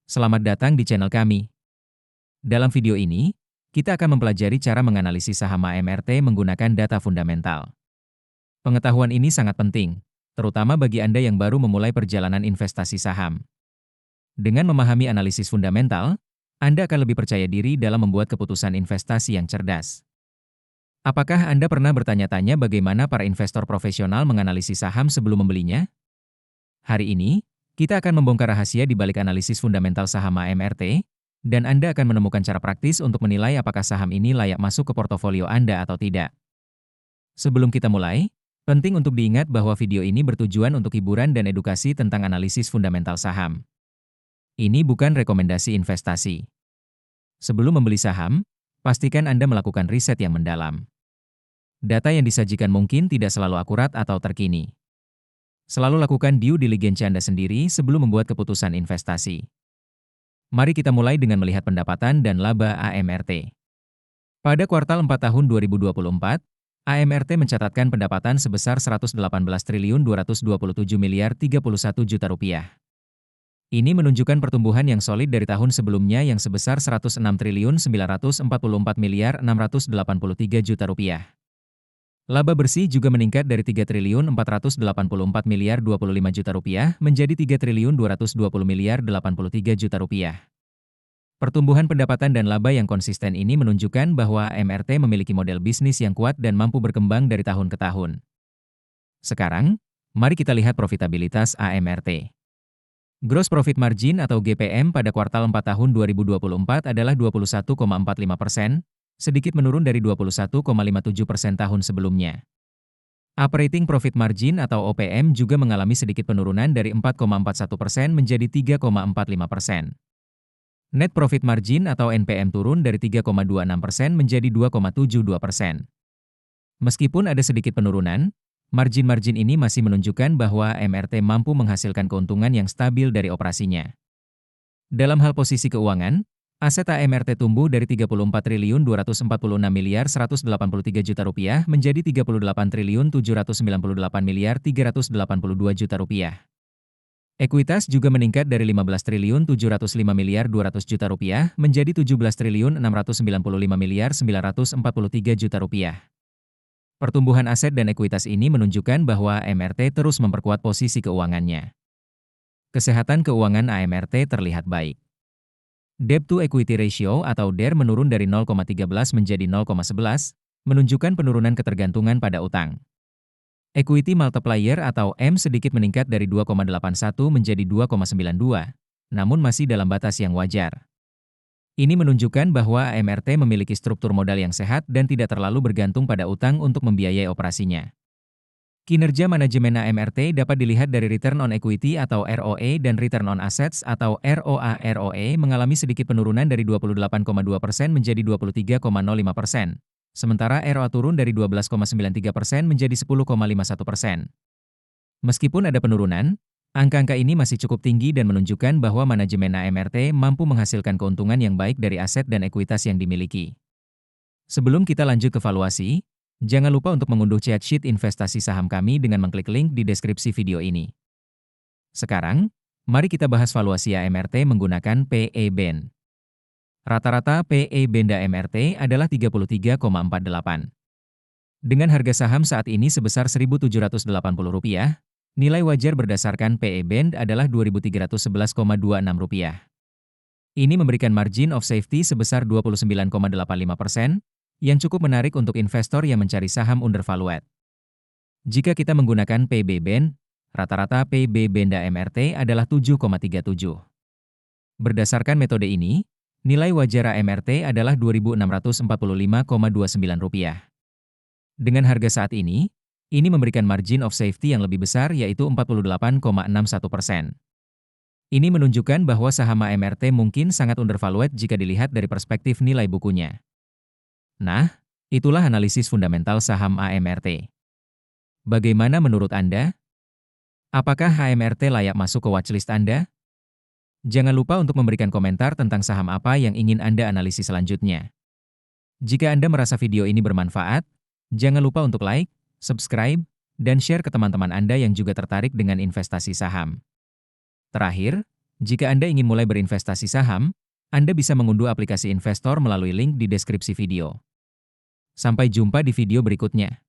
Selamat datang di channel kami. Dalam video ini, kita akan mempelajari cara menganalisis saham AMRT menggunakan data fundamental. Pengetahuan ini sangat penting, terutama bagi Anda yang baru memulai perjalanan investasi saham. Dengan memahami analisis fundamental, Anda akan lebih percaya diri dalam membuat keputusan investasi yang cerdas. Apakah Anda pernah bertanya-tanya bagaimana para investor profesional menganalisis saham sebelum membelinya? Hari ini, kita akan membongkar rahasia di balik analisis fundamental saham AMRT, dan Anda akan menemukan cara praktis untuk menilai apakah saham ini layak masuk ke portofolio Anda atau tidak. Sebelum kita mulai, penting untuk diingat bahwa video ini bertujuan untuk hiburan dan edukasi tentang analisis fundamental saham. Ini bukan rekomendasi investasi. Sebelum membeli saham, pastikan Anda melakukan riset yang mendalam. Data yang disajikan mungkin tidak selalu akurat atau terkini. Selalu lakukan due diligence Anda sendiri sebelum membuat keputusan investasi. Mari kita mulai dengan melihat pendapatan dan laba AMRT. Pada kuartal 4 tahun 2024, AMRT mencatatkan pendapatan sebesar 118.227 miliar 31 juta rupiah. Ini menunjukkan pertumbuhan yang solid dari tahun sebelumnya yang sebesar 106.944 miliar 683 juta rupiah. Laba bersih juga meningkat dari 3.484 miliar 25 juta rupiah menjadi 3.220 miliar 83 juta rupiah. Pertumbuhan pendapatan dan laba yang konsisten ini menunjukkan bahwa AMRT memiliki model bisnis yang kuat dan mampu berkembang dari tahun ke tahun. Sekarang, mari kita lihat profitabilitas AMRT. Gross Profit Margin atau GPM pada kuartal 4 tahun 2024 adalah 21,45%, sedikit menurun dari 21,57% tahun sebelumnya. Operating Profit Margin atau OPM juga mengalami sedikit penurunan dari 4,41% menjadi 3,45%. Net Profit Margin atau NPM turun dari 3,26% menjadi 2,72%. Meskipun ada sedikit penurunan, margin-margin ini masih menunjukkan bahwa AMRT mampu menghasilkan keuntungan yang stabil dari operasinya. Dalam hal posisi keuangan, aset AMRT tumbuh dari 34.246 miliar 183 juta rupiah menjadi 38.798 miliar 382 juta rupiah. Ekuitas juga meningkat dari 15.705 miliar 200 juta rupiah menjadi 17.695 miliar 943 juta rupiah. Pertumbuhan aset dan ekuitas ini menunjukkan bahwa AMRT terus memperkuat posisi keuangannya. Kesehatan keuangan AMRT terlihat baik. Debt to Equity Ratio atau DER menurun dari 0,13 menjadi 0,11, menunjukkan penurunan ketergantungan pada utang. Equity Multiplier atau M sedikit meningkat dari 2,81 menjadi 2,92, namun masih dalam batas yang wajar. Ini menunjukkan bahwa AMRT memiliki struktur modal yang sehat dan tidak terlalu bergantung pada utang untuk membiayai operasinya. Kinerja manajemen AMRT dapat dilihat dari Return on Equity atau ROE dan Return on Assets atau ROA/ROE mengalami sedikit penurunan dari 28,2% menjadi 23,05%, sementara ROA turun dari 12,93% menjadi 10,51%. Meskipun ada penurunan, angka-angka ini masih cukup tinggi dan menunjukkan bahwa manajemen AMRT mampu menghasilkan keuntungan yang baik dari aset dan ekuitas yang dimiliki. Sebelum kita lanjut ke valuasi, jangan lupa untuk mengunduh chat sheet investasi saham kami dengan mengklik link di deskripsi video ini. Sekarang, mari kita bahas valuasi AMRT menggunakan PE Band. Rata-rata PE Band AMRT adalah 33,48. Dengan harga saham saat ini sebesar Rp1.780, nilai wajar berdasarkan PE Band adalah Rp2.311,26. Ini memberikan margin of safety sebesar 29,85%, yang cukup menarik untuk investor yang mencari saham undervalued. Jika kita menggunakan PB Band, rata-rata PB Band AMRT adalah 7,37. Berdasarkan metode ini, nilai wajar AMRT adalah Rp2.645,29. Dengan harga saat ini memberikan margin of safety yang lebih besar yaitu 48,61%. Ini menunjukkan bahwa saham AMRT mungkin sangat undervalued jika dilihat dari perspektif nilai bukunya. Nah, itulah analisis fundamental saham AMRT. Bagaimana menurut Anda? Apakah AMRT layak masuk ke watchlist Anda? Jangan lupa untuk memberikan komentar tentang saham apa yang ingin Anda analisis selanjutnya. Jika Anda merasa video ini bermanfaat, jangan lupa untuk like, subscribe, dan share ke teman-teman Anda yang juga tertarik dengan investasi saham. Terakhir, Jika Anda ingin mulai berinvestasi saham, Anda bisa mengunduh aplikasi investor melalui link di deskripsi video. Sampai jumpa di video berikutnya.